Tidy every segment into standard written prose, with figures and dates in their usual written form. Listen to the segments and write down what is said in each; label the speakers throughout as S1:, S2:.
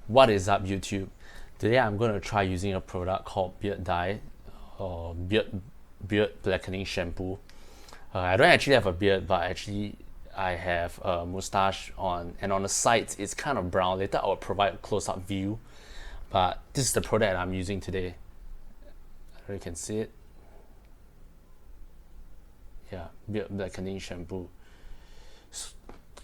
S1: What is up, YouTube? Today I'm going to try using a product called Beard Dye or Beard Blackening Shampoo. I don't actually have a beard, but actually I have a mustache on, and on the sides it's kind of brown. Later I'll provide a close-up view, but this is the product I'm using today. You can see it. Yeah, Beard Blackening Shampoo.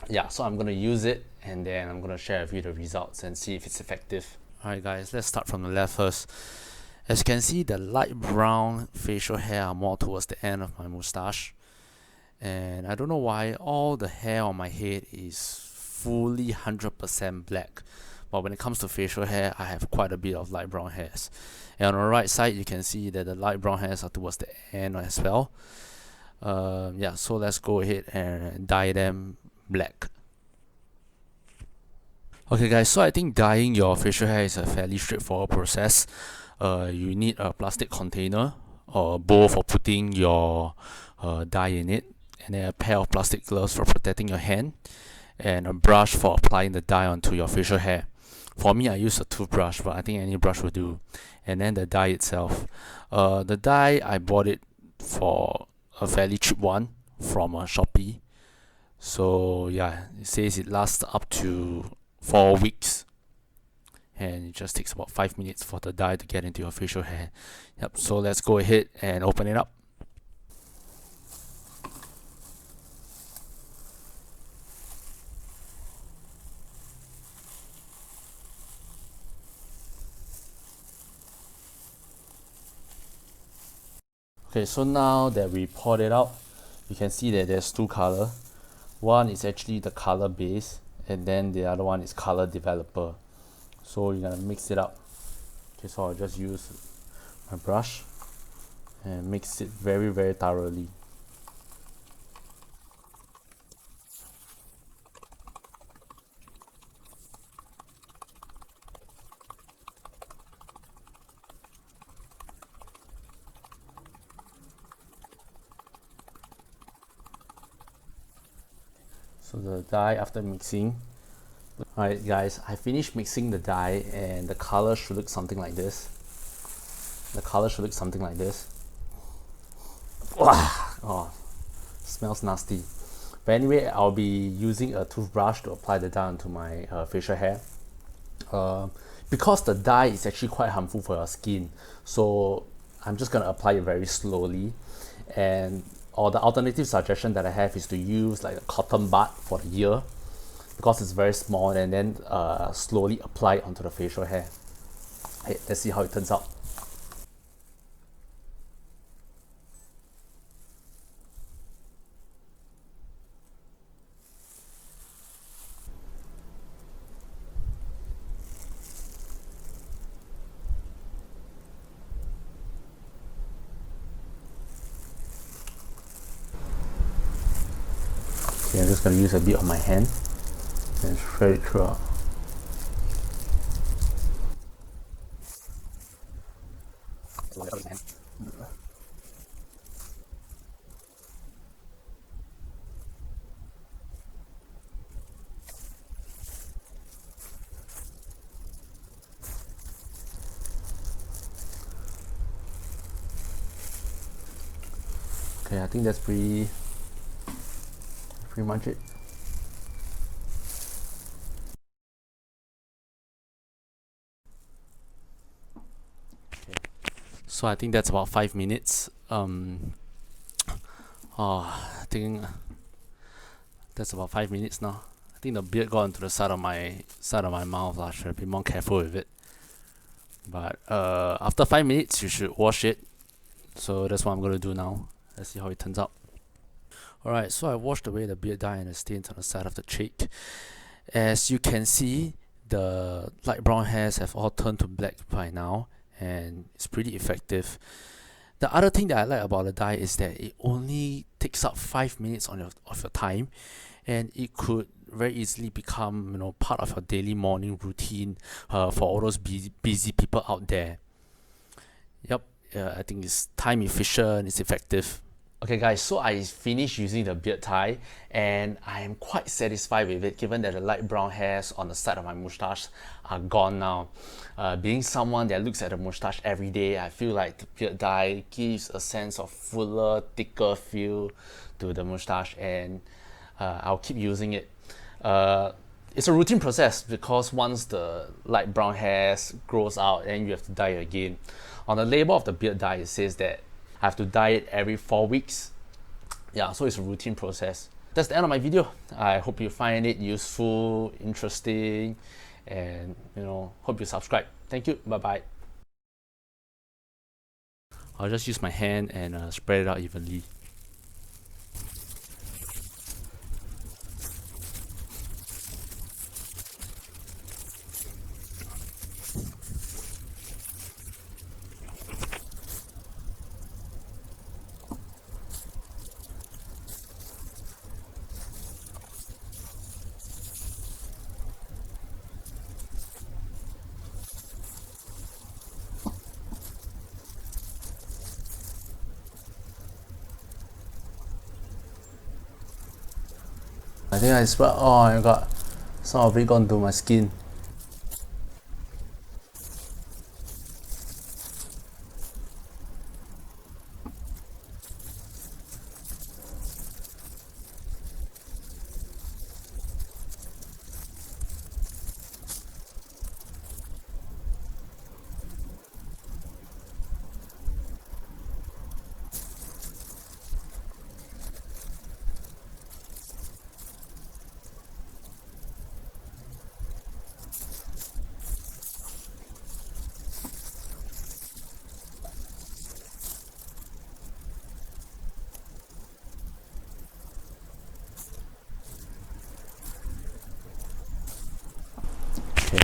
S1: Yeah, so I'm gonna use it and then I'm gonna share with you the results and see if it's effective. Alright guys, let's start from the left first. As you can see, the light brown facial hair are more towards the end of my mustache, and I don't know why all the hair on my head is fully 100% black, but when it comes to facial hair I have quite a bit of light brown hairs, and on the right side you can see that the light brown hairs are towards the end as well. Yeah, so let's go ahead and dye them black. Okay guys, so I think dyeing your facial hair is a fairly straightforward process. You need a plastic container or a bowl for putting your dye in it, and then a pair of plastic gloves for protecting your hand, and a brush for applying the dye onto your facial hair. For me, I use a toothbrush, but I think any brush will do. And then the dye itself. The dye, I bought it for a fairly cheap one from Shopee. So yeah, it says it lasts up to 4 weeks, and it just takes about 5 minutes for the dye to get into your facial hair. Yep, so let's go ahead and open it up. Okay, so now that we poured it out, you can see that there's two color. One is actually the color base, and then the other one is color developer. So you're gonna mix it up. Okay, so I'll just use my brush and mix it very thoroughly. So the dye after mixing. Alright guys, I finished mixing the dye and the color should look something like this. The color should look something like this. Oh, smells nasty. But anyway, I'll be using a toothbrush to apply the dye onto my facial hair. Because the dye is actually quite harmful for your skin, so I'm just gonna apply it very slowly. And or the alternative suggestion that I have is to use like a cotton bud for the ear, because it's very small, and then slowly apply it onto the facial hair. Hey, let's see how it turns out. Okay, I'm just gonna use a bit of my hand and spread it throughout. Okay, I think that's pretty much it. So I think that's about 5 minutes. I think that's about 5 minutes now. I think the beard got into the side of my mouth. I should be more careful with it. But after 5 minutes, you should wash it. So that's what I'm gonna do now. Let's see how it turns out. Alright, so I washed away the beard dye and the stains on the side of the cheek. As you can see, the light brown hairs have all turned to black by now, and it's pretty effective. The other thing that I like about the dye is that it only takes up 5 minutes of your time, and it could very easily become part of your daily morning routine for all those busy people out there. Yep, I think it's time efficient, it's effective. Okay guys, so I finished using the beard tie and I am quite satisfied with it given that the light brown hairs on the side of my moustache are gone now. Being someone that looks at the moustache every day, I feel like the beard dye gives a sense of fuller, thicker feel to the moustache, and I'll keep using it. It's a routine process because once the light brown hairs grows out, then you have to dye it again. On the label of the beard dye, it says that I have to dye it every 4 weeks. Yeah, so it's a routine process. That's the end of my video. I hope you find it useful, interesting, and hope you subscribe. Thank you. Bye bye. I'll just use my hand and spread it out evenly. I think I spread. Oh my god, some of it gone to my skin.